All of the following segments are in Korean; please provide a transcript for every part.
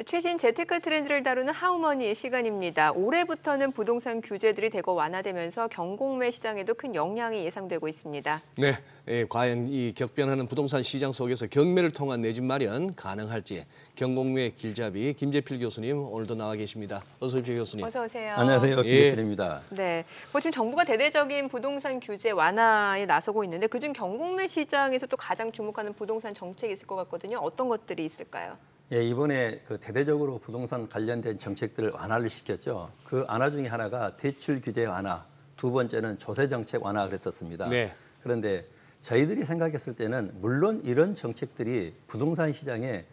최신 재테크 트렌드를 다루는 하우머니의 시간입니다. 올해부터는 부동산 규제들이 대거 완화되면서 경공매 시장에도 큰 영향이 예상되고 있습니다. 네, 과연 이 격변하는 부동산 시장 속에서 경매를 통한 내 집 마련 가능할지 경공매 길잡이 김재필 교수님 오늘도 나와 계십니다. 어서 오십시오, 교수님. 어서 오세요. 안녕하세요, 김재필입니다. 네, 지금 정부가 대대적인 부동산 규제 완화에 나서고 있는데 그중 경공매 시장에서 또 가장 주목하는 부동산 정책이 있을 것 같거든요. 어떤 것들이 있을까요? 예, 이번에 대대적으로 부동산 관련된 정책들을 완화를 시켰죠. 그 완화 중에 하나가 대출 규제 완화, 두 번째는 조세 정책 완화 그랬었습니다. 네. 그런데 저희들이 생각했을 때는 물론 이런 정책들이 부동산 시장에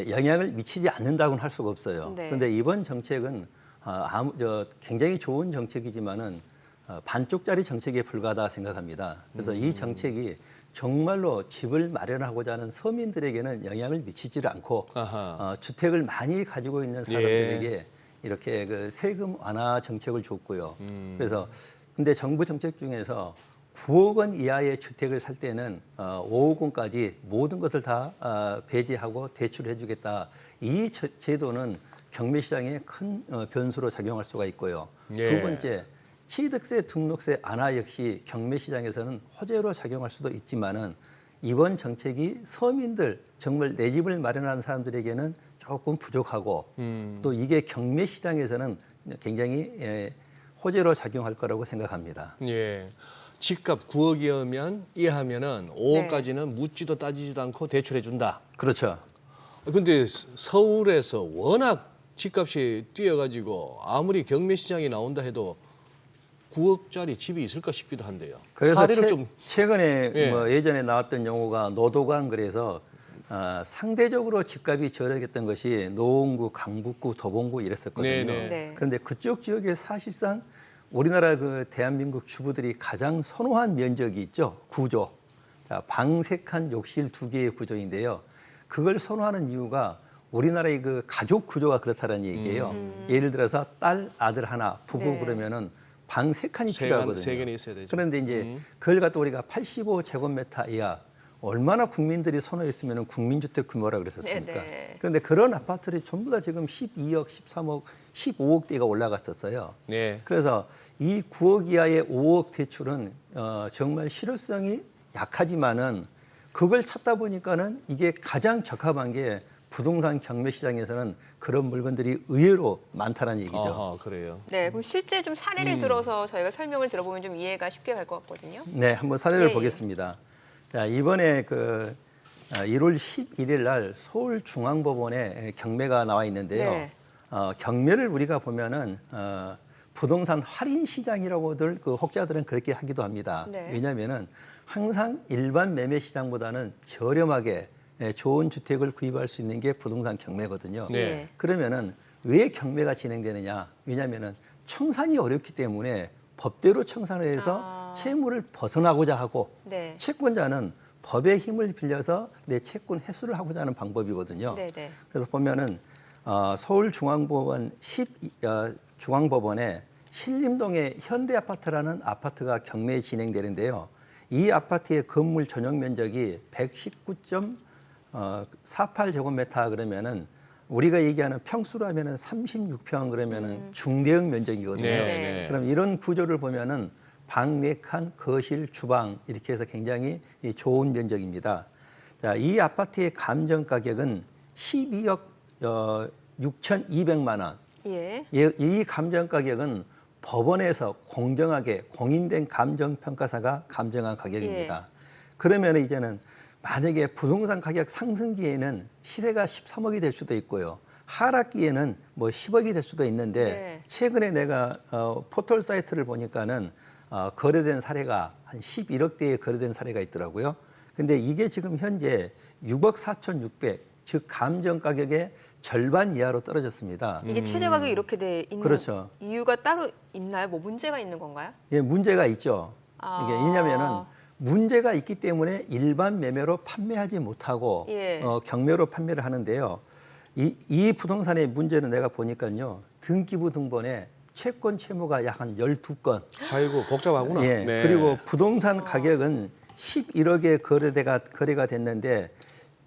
영향을 미치지 않는다고는 할 수가 없어요. 네. 그런데 이번 정책은 굉장히 좋은 정책이지만은 반쪽짜리 정책에 불과하다 생각합니다. 그래서 이 정책이 정말로 집을 마련하고자 하는 서민들에게는 영향을 미치지를 않고 주택을 많이 가지고 있는 사람들에게 이렇게 그 세금 완화 정책을 줬고요. 그래서 근데 정부 정책 중에서 9억 원 이하의 주택을 살 때는 5억 원까지 모든 것을 다 배제하고 대출해 주겠다. 이 제도는 경매 시장에 큰 변수로 작용할 수가 있고요. 두 번째, 취득세, 등록세 완화 역시 경매 시장에서는 호재로 작용할 수도 있지만은 이번 정책이 서민들 정말 내 집을 마련하는 사람들에게는 조금 부족하고 또 이게 경매 시장에서는 굉장히 호재로 작용할 거라고 생각합니다. 예. 집값 9억이면 이하면은 5억까지는 묻지도 따지지도 않고 대출해 준다. 그렇죠. 근데 서울에서 워낙 집값이 뛰어가지고 아무리 경매 시장이 나온다 해도 9억짜리 집이 있을까 싶기도 한데요. 그래서 사례를 좀 최근에 예전에 나왔던 용어가 노도강 그래서 상대적으로 집값이 저렴했던 것이 노원구, 강북구, 도봉구 이랬었거든요. 네. 그런데 그쪽 지역에 사실상 우리나라 그 대한민국 주부들이 가장 선호한 면적이 있죠. 구조. 자, 방 3칸, 욕실 2개의 구조인데요. 그걸 선호하는 이유가 우리나라의 그 가족 구조가 그렇다는 얘기예요. 예를 들어서 딸, 아들 하나, 부부 그러면은 방 3칸이 필요하거든요. 3개는 있어야 되죠. 그런데 이제 그걸 갖다 우리가 85제곱미터 이하 얼마나 국민들이 선호했으면 국민주택 규모라 그랬었습니까? 네네. 그런데 그런 아파트들이 전부 다 지금 12억, 13억, 15억대가 올라갔었어요. 네. 그래서 이 9억 이하의 5억 대출은 정말 실효성이 약하지만은 그걸 찾다 보니까는 이게 가장 적합한 게 부동산 경매 시장에서는 그런 물건들이 의외로 많다는 얘기죠. 아하, 그래요. 네, 그럼 실제 좀 사례를 들어서 저희가 설명을 들어보면 좀 이해가 쉽게 갈 것 같거든요. 네, 한번 사례를 예. 보겠습니다. 자, 이번에 1월 11일 날 서울중앙법원에 경매가 나와 있는데요. 네. 경매를 우리가 보면은 부동산 할인 시장이라고들 그 혹자들은 그렇게 하기도 합니다. 네. 왜냐하면은 항상 일반 매매 시장보다는 저렴하게 좋은 주택을 구입할 수 있는 게 부동산 경매거든요. 네. 그러면은 왜 경매가 진행되느냐? 왜냐하면은 청산이 어렵기 때문에 법대로 청산을 해서 채무를 벗어나고자 하고 네. 채권자는 법의 힘을 빌려서 내 채권 회수를 하고자 하는 방법이거든요. 네네. 그래서 보면은 서울중앙법원 중앙법원에 신림동의 현대아파트라는 아파트가 경매에 진행되는데요. 이 아파트의 건물 전용 면적이 119.48제곱미터 그러면은 우리가 얘기하는 평수로 하면은 36평 그러면은 중대형 면적이거든요. 네. 그럼 이런 구조를 보면은 방 4칸, 거실, 주방 이렇게 해서 굉장히 좋은 면적입니다. 자, 이 아파트의 감정 가격은 12억 6,200만 원. 예. 이 감정 가격은 법원에서 공정하게 공인된 감정평가사가 감정한 가격입니다. 그러면 이제는 만약에 부동산 가격 상승기에는 시세가 13억이 될 수도 있고요. 하락기에는 뭐 10억이 될 수도 있는데 최근에 내가 포털 사이트를 보니까는 거래된 사례가 한 11억대에 거래된 사례가 있더라고요. 근데 이게 지금 현재 6억 4,600, 즉 감정 가격의 절반 이하로 떨어졌습니다. 이게 최저 가격이 이렇게 돼 있는 그렇죠. 이유가 따로 있나요? 뭐 문제가 있는 건가요? 예, 문제가 있죠. 이게 왜냐하면은 문제가 있기 때문에 일반 매매로 판매하지 못하고 경매로 판매를 하는데요. 이 부동산의 문제는 내가 보니까요. 등기부 등본에 채권 채무가 약 한 12건. 아이고 복잡하구나. 예. 네. 그리고 부동산 가격은 11억에 거래가 됐는데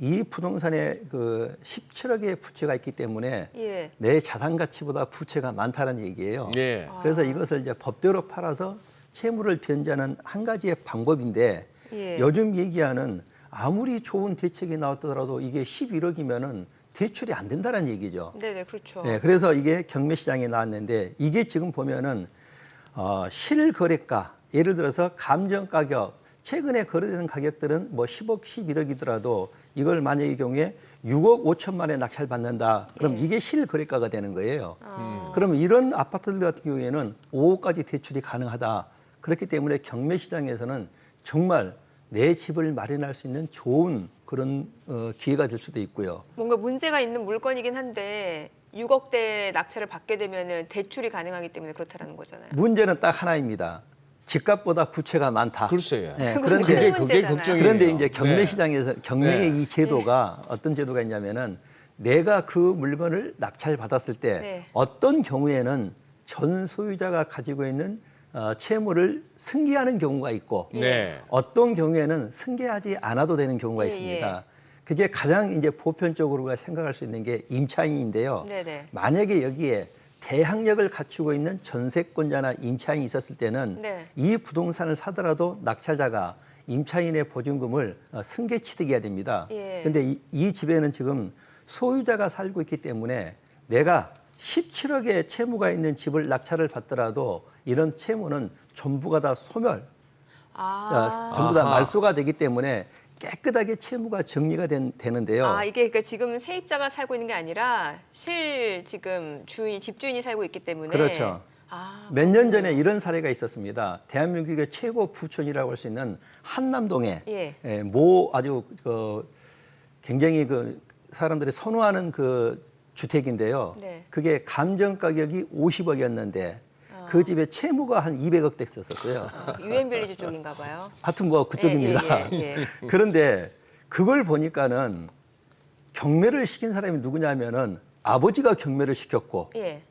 이 부동산에 그 17억의 부채가 있기 때문에 예. 내 자산 가치보다 부채가 많다는 얘기예요. 예. 그래서 이것을 이제 법대로 팔아서 채무를 변제하는 한 가지의 방법인데 예. 요즘 얘기하는 아무리 좋은 대책이 나왔더라도 이게 11억이면은 대출이 안 된다는 얘기죠. 네네, 그렇죠. 네, 그래서 이게 경매 시장에 나왔는데 이게 지금 보면은 실거래가 예를 들어서 감정 가격 최근에 거래되는 가격들은 뭐 10억, 11억이더라도 이걸 만약의 경우에 6억 5천만에 낙찰받는다. 그럼 이게 실거래가가 되는 거예요. 그러면 이런 아파트들 같은 경우에는 5억까지 대출이 가능하다. 그렇기 때문에 경매 시장에서는 정말 내 집을 마련할 수 있는 좋은 그런 기회가 될 수도 있고요. 뭔가 문제가 있는 물건이긴 한데 6억대 낙찰을 받게 되면은 대출이 가능하기 때문에 그렇다라는 거잖아요. 문제는 딱 하나입니다. 집값보다 부채가 많다. 글쎄요. 네, 그건 그런데 큰 그게 문제잖아요. 걱정이에요. 그런데 이제 경매 네. 시장에서 경매의 네. 이 제도가 어떤 제도가 있냐면은 내가 그 물건을 낙찰 받았을 때 네. 어떤 경우에는 전 소유자가 가지고 있는 채무를 승계하는 경우가 있고 네. 어떤 경우에는 승계하지 않아도 되는 경우가 예, 있습니다. 그게 가장 이제 보편적으로 우리가 생각할 수 있는 게 임차인인데요. 네네. 만약에 여기에 대항력을 갖추고 있는 전세권자나 임차인이 있었을 때는 네. 이 부동산을 사더라도 낙찰자가 임차인의 보증금을 승계 취득해야 됩니다. 예. 그런데 이 집에는 지금 소유자가 살고 있기 때문에 내가 17억의 채무가 있는 집을 낙찰을 받더라도 이런 채무는 전부가 다 소멸, 전부 다 아하. 말소가 되기 때문에 깨끗하게 채무가 정리가 되는데요. 아, 이게 그러니까 지금 세입자가 살고 있는 게 아니라 지금 집주인이 살고 있기 때문에. 그렇죠. 아, 몇 년 전에 이런 사례가 있었습니다. 대한민국의 최고 부촌이라고 할 수 있는 한남동에 예. 아주 굉장히 그 사람들이 선호하는 그 주택인데요. 네. 그게 감정 가격이 50억이었는데 그 집에 채무가 한 200억 됐었어요. 유엔빌리지 쪽인가 봐요. 하여튼 뭐 그쪽입니다. 예, 예, 예. 그런데 그걸 보니까는 경매를 시킨 사람이 누구냐면은 아버지가 경매를 시켰고 예.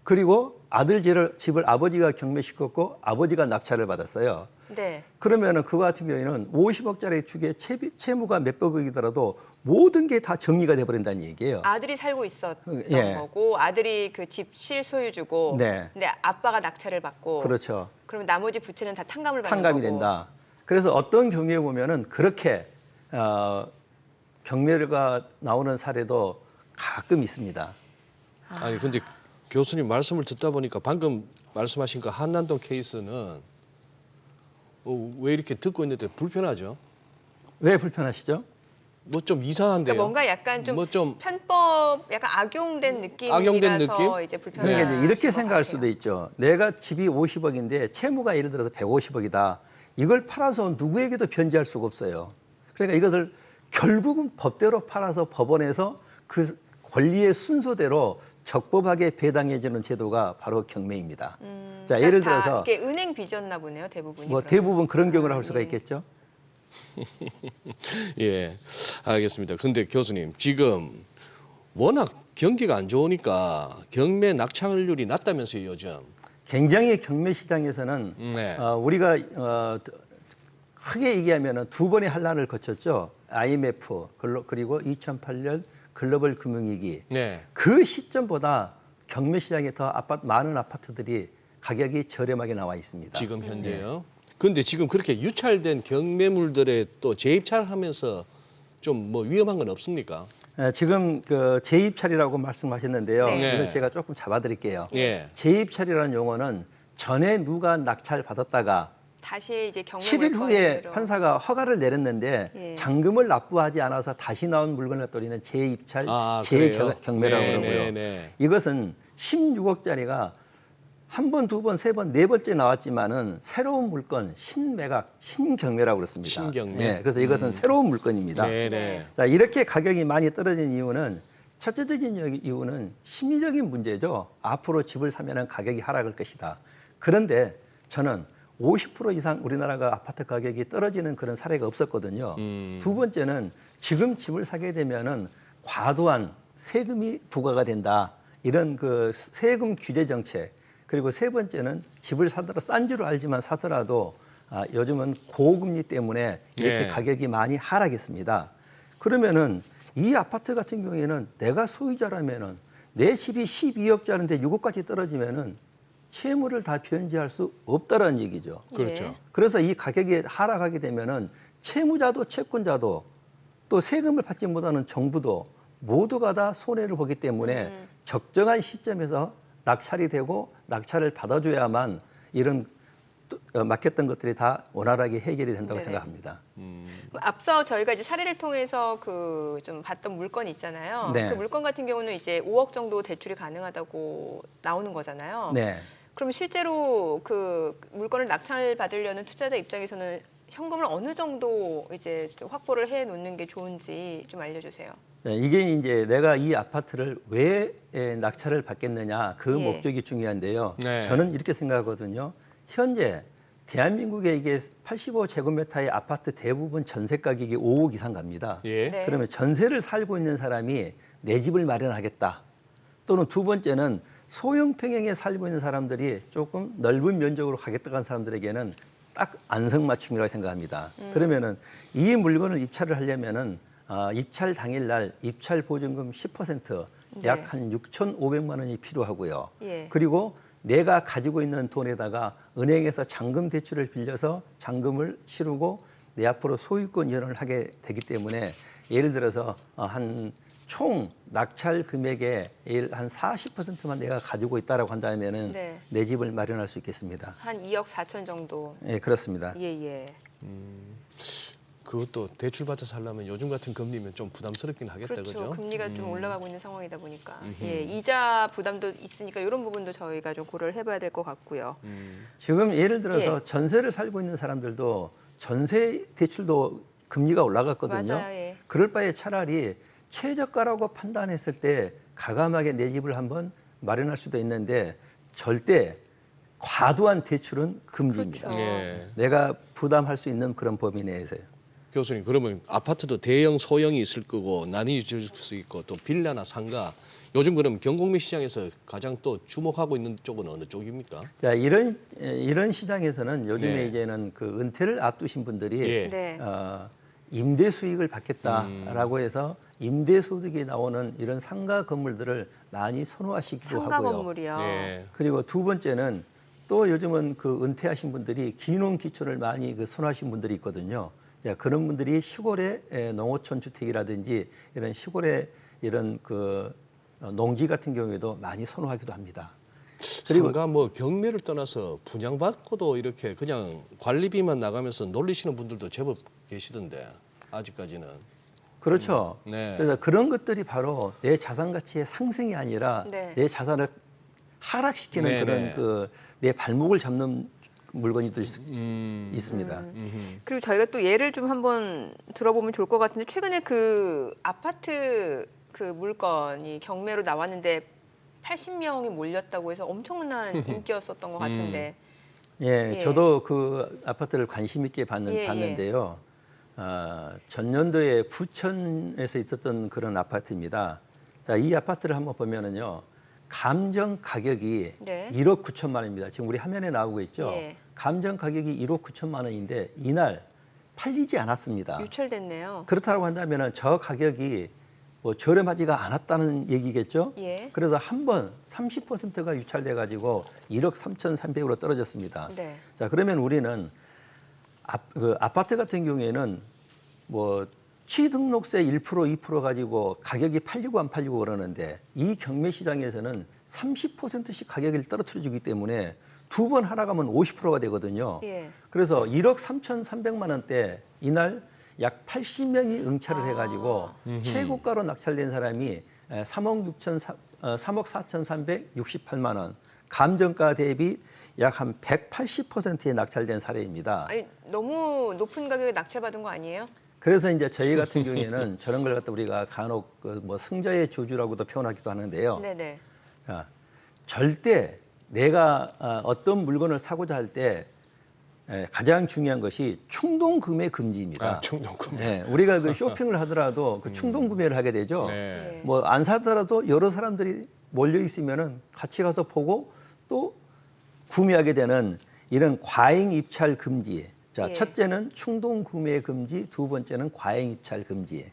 그리고 아들 집을 아버지가 경매시켰고 아버지가 낙찰을 받았어요. 네. 그러면은 그거 같은 경우에는 50억짜리 주게 채무가 몇백억이더라도 모든 게 다 정리가 돼버린다는 얘기예요. 아들이 살고 있었던 예. 거고 아들이 그 집 실소유주고 네. 근데 아빠가 낙찰을 받고 그렇죠. 그러면 나머지 부채는 다 탕감을 받는 탕감이 거고. 된다. 그래서 어떤 경우에 보면은 그렇게 경매가 나오는 사례도 가끔 있습니다. 아니 근데 교수님 말씀을 듣다 보니까 방금 말씀하신 그 한남동 케이스는 왜 이렇게 듣고 있는데 불편하죠? 왜 불편하시죠? 뭐 좀 이상한데요. 그러니까 뭔가 약간 좀 뭐 좀 편법 약간 악용된 느낌이라서 악용된 느낌? 이제 불편하신 그러니까 이제 이렇게 것 생각할 같아요. 수도 있죠. 내가 집이 50억인데 채무가 예를 들어서 150억이다. 이걸 팔아서 누구에게도 변제할 수가 없어요. 그러니까 이것을 결국은 법대로 팔아서 법원에서 그 권리의 순서대로 적법하게 배당해주는 제도가 바로 경매입니다. 자, 예를 그러니까 다 들어서 이게 은행 빚었나 보네요, 대부분이. 뭐 그러면. 대부분 그런 경우를 할 수가 예. 있겠죠. 예, 알겠습니다. 근데 교수님 지금 워낙 경기가 안 좋으니까 경매 낙찰률이 낮다면서요 요즘. 굉장히 경매 시장에서는 네. 우리가 크게 얘기하면 두 번의 한란을 거쳤죠. IMF 그리고 2008년 글로벌 금융위기. 네. 그 시점보다 경매 시장에 더 많은 아파트들이 가격이 저렴하게 나와 있습니다. 지금 현재요. 근데 지금 그렇게 유찰된 경매물들에 또 재입찰하면서 좀 뭐 위험한 건 없습니까? 지금 그 재입찰이라고 말씀하셨는데요. 네. 이걸 제가 조금 잡아드릴게요. 예. 재입찰이라는 용어는 전에 누가 낙찰 받았다가 다시 이제 경매 7일 후에 물건으로. 판사가 허가를 내렸는데 예. 잔금을 납부하지 않아서 다시 나온 물건을 또리는 재입찰, 그래요? 재경매라고 네, 그러고요. 네, 네. 이것은 16억짜리가 한 번, 두 번, 세 번, 네 번째 나왔지만은 새로운 물건, 신매각, 신경매라고 그렇습니다. 신경매? 네, 그래서 이것은 새로운 물건입니다. 네, 네. 자, 이렇게 가격이 많이 떨어진 이유는 첫째적인 이유는 심리적인 문제죠. 앞으로 집을 사면은 가격이 하락할 것이다. 그런데 저는 50% 이상 우리나라가 아파트 가격이 떨어지는 그런 사례가 없었거든요. 두 번째는 지금 집을 사게 되면은 과도한 세금이 부과가 된다. 이런 그 세금 규제 정책. 그리고 세 번째는 집을 사더라도 싼 줄 알지만 사더라도 요즘은 고금리 때문에 이렇게 네. 가격이 많이 하락했습니다. 그러면은 이 아파트 같은 경우에는 내가 소유자라면은 내 집이 12억짜리인데 6억까지 떨어지면은 채무를 다 변제할 수 없다라는 얘기죠. 그렇죠. 예. 그래서 이 가격이 하락하게 되면은 채무자도 채권자도 또 세금을 받지 못하는 정부도 모두가 다 손해를 보기 때문에 적정한 시점에서 낙찰이 되고 낙찰을 받아줘야만 이런 막혔던 것들이 다 원활하게 해결이 된다고 네네. 생각합니다. 앞서 저희가 이제 사례를 통해서 그 좀 봤던 물건이 있잖아요. 네. 그 물건 같은 경우는 이제 5억 정도 대출이 가능하다고 나오는 거잖아요. 네. 그럼 실제로 그 물건을 낙찰 받으려는 투자자 입장에서는 현금을 어느 정도 이제 좀 확보를 해 놓는 게 좋은지 좀 알려주세요. 네, 이게 이제 내가 이 아파트를 왜 낙찰을 받겠느냐 그 예. 목적이 중요한데요. 네. 저는 이렇게 생각하거든요. 현재 대한민국에 이게 85제곱미터의 아파트 대부분 전세 가격이 5억 이상 갑니다. 예. 네. 그러면 전세를 살고 있는 사람이 내 집을 마련하겠다. 또는 두 번째는 소형 평형에 살고 있는 사람들이 조금 넓은 면적으로 가겠다는 사람들에게는 딱 안성맞춤이라고 생각합니다. 그러면은 이 물건을 입찰을 하려면은 입찰 당일날 입찰 보증금 10% 네. 약 한 6,500만 원이 필요하고요. 예. 그리고 내가 가지고 있는 돈에다가 은행에서 잔금 대출을 빌려서 잔금을 치르고 내 앞으로 소유권 이전을 하게 되기 때문에 예를 들어서 한 총 낙찰 금액의 한 40%만 내가 가지고 있다라고 한다면은 네. 내 집을 마련할 수 있겠습니다. 한 2억 4천 정도. 예, 그렇습니다. 예. 그것도 대출 받아 살려면 요즘 같은 금리면 좀 부담스럽긴 하겠다, 그렇죠. 그죠? 금리가 좀 올라가고 있는 상황이다 보니까 예, 이자 부담도 있으니까 이런 부분도 저희가 좀 고려를 해봐야 될 것 같고요. 지금 예를 들어서 예. 전세를 살고 있는 사람들도 전세 대출도 금리가 올라갔거든요. 맞아요, 예. 그럴 바에 차라리 최저가라고 판단했을 때 가감하게 내 집을 한번 마련할 수도 있는데 절대 과도한 대출은 금지입니다. 그렇죠. 예. 내가 부담할 수 있는 그런 범위 내에서요. 교수님, 그러면 아파트도 대형, 소형이 있을 거고 나뉘어질 수 있고 또 빌라나 상가. 요즘 그럼 경공매 시장에서 가장 또 주목하고 있는 쪽은 어느 쪽입니까? 자, 이런 시장에서는 요즘에 네. 이제는 그 은퇴를 앞두신 분들이 예. 네. 임대 수익을 받겠다라고 해서 임대 소득이 나오는 이런 상가 건물들을 많이 선호하시기도 상가 하고요. 건물이요. 예. 그리고 두 번째는 또 요즘은 그 은퇴하신 분들이 기농 기촌을 많이 그 선호하신 분들이 있거든요. 자, 그런 분들이 시골의 농어촌 주택이라든지 이런 시골의 이런 그 농지 같은 경우에도 많이 선호하기도 합니다. 그리고 상가 뭐 경매를 떠나서 분양받고도 이렇게 그냥 관리비만 나가면서 놀리시는 분들도 제법 계시던데 아직까지는. 그렇죠. 네. 그래서 그런 것들이 바로 내 자산 가치의 상승이 아니라 네. 내 자산을 하락시키는 네, 그런 네. 그 내 발목을 잡는 물건이 있습니다. 그리고 저희가 또 예를 좀 한번 들어보면 좋을 것 같은데 최근에 그 아파트 그 물건이 경매로 나왔는데 80명이 몰렸다고 해서 엄청난 인기였었던 것 같은데. 예, 예. 저도 그 아파트를 관심 있게 예. 봤는데요. 전년도에 부천에서 있었던 그런 아파트입니다. 자, 이 아파트를 한번 보면은요. 감정 가격이 네. 1억 9천만 원입니다. 지금 우리 화면에 나오고 있죠. 예. 감정 가격이 1억 9천만 원인데 이날 팔리지 않았습니다. 유찰됐네요. 그렇다고 한다면은 저 가격이 뭐 저렴하지가 않았다는 얘기겠죠. 예. 그래서 한 번 30%가 유찰돼 가지고 1억 3,300으로 떨어졌습니다. 네. 자, 그러면 우리는 아파트 같은 경우에는 뭐 취등록세 1%, 2% 가지고 가격이 팔리고 안 팔리고 그러는데 이 경매 시장에서는 30%씩 가격을 떨어뜨려 주기 때문에 두 번 하락하면 50%가 되거든요. 예. 그래서 1억 3,300만 원대 이날 약 80명이 응찰을 해가지고 최고가로 낙찰된 사람이 3억 4,368만 원, 감정가 대비 약 한 180%에 낙찰된 사례입니다. 아니 너무 높은 가격에 낙찰받은 거 아니에요? 그래서 이제 저희 같은 경우에는 저런 걸 갖다 우리가 간혹 뭐 승자의 저주라고도 표현하기도 하는데요. 네네. 자, 절대 내가 어떤 물건을 사고자 할 때 가장 중요한 것이 충동 구매 금지입니다. 아, 충동 구매. 네, 우리가 그 쇼핑을 하더라도 그 충동 구매를 하게 되죠. 네. 뭐 안 사더라도 여러 사람들이 몰려 있으면은 같이 가서 보고 또 구매하게 되는 이런 과잉 입찰 금지. 자, 예. 첫째는 충동 구매 금지, 두 번째는 과잉 입찰 금지.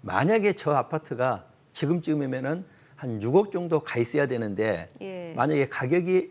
만약에 저 아파트가 지금쯤이면은 한 6억 정도 가 있어야 되는데 예. 만약에 가격이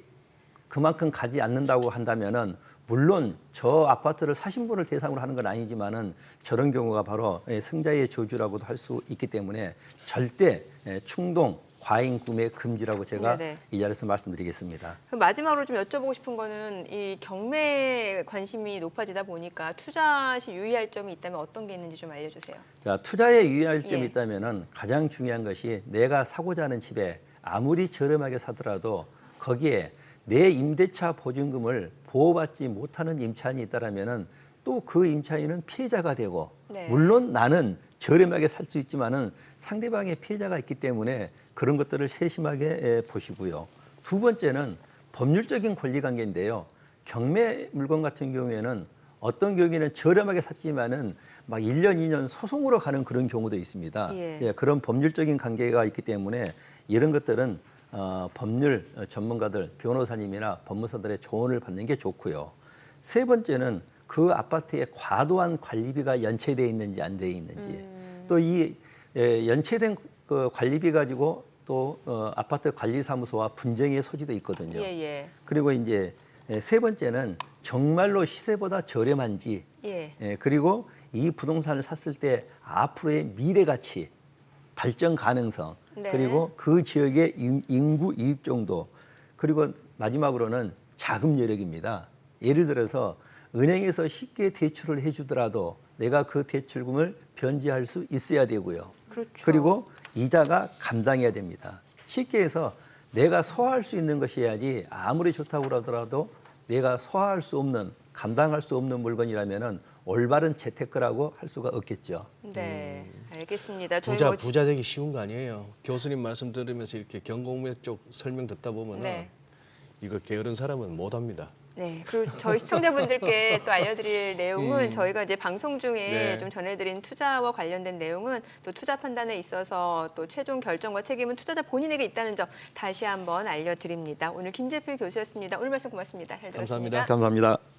그만큼 가지 않는다고 한다면은 물론 저 아파트를 사신 분을 대상으로 하는 건 아니지만은 저런 경우가 바로 승자의 저주라고도 할 수 있기 때문에 절대 충동 과잉 구매 금지라고 제가 네네. 이 자리에서 말씀드리겠습니다. 그 마지막으로 좀 여쭤보고 싶은 거는 이 경매에 관심이 높아지다 보니까 투자 시 유의할 점이 있다면 어떤 게 있는지 좀 알려주세요. 자, 투자에 유의할 점이 예. 있다면은 가장 중요한 것이 내가 사고자 하는 집에 아무리 저렴하게 사더라도 거기에 내 임대차 보증금을 보호받지 못하는 임차인이 있다라면은 또 그 임차인은 피해자가 되고 네. 물론 나는 저렴하게 살 수 있지만은 상대방의 피해자가 있기 때문에 그런 것들을 세심하게 보시고요. 두 번째는 법률적인 권리 관계인데요. 경매 물건 같은 경우에는 어떤 경우에는 저렴하게 샀지만은 막 1년, 2년 소송으로 가는 그런 경우도 있습니다. 예. 그런 법률적인 관계가 있기 때문에 이런 것들은 법률 전문가들, 변호사님이나 법무사들의 조언을 받는 게 좋고요. 세 번째는 그 아파트에 과도한 관리비가 연체되어 있는지 안 되어 있는지 또 이 연체된 그 관리비 가지고 또 아파트 관리사무소와 분쟁의 소지도 있거든요. 예. 그리고 이제 세 번째는 정말로 시세보다 저렴한지 예. 그리고 이 부동산을 샀을 때 앞으로의 미래 가치, 발전 가능성, 네. 그리고 그 지역의 인구 이입 정도, 그리고 마지막으로는 자금 여력입니다. 예를 들어서 은행에서 쉽게 대출을 해주더라도 내가 그 대출금을 변제할 수 있어야 되고요. 그렇죠. 그리고 이자가 감당해야 됩니다. 쉽게 해서 내가 소화할 수 있는 것이어야지 아무리 좋다고 하더라도 내가 소화할 수 없는, 감당할 수 없는 물건이라면은 올바른 재테크라고 할 수가 없겠죠. 네, 알겠습니다. 저희 부자 되기 쉬운 거 아니에요. 교수님 말씀 들으면서 이렇게 경공매 쪽 설명 듣다 보면 네. 이거 게으른 사람은 못 합니다. 네, 그리고 저희 시청자분들께 또 알려드릴 내용은 저희가 이제 방송 중에 네. 좀 전해드린 투자와 관련된 내용은 또 투자 판단에 있어서 또 최종 결정과 책임은 투자자 본인에게 있다는 점 다시 한번 알려드립니다. 오늘 김재필 교수였습니다. 오늘 말씀 고맙습니다. 잘 들었습니다. 감사합니다. 감사합니다.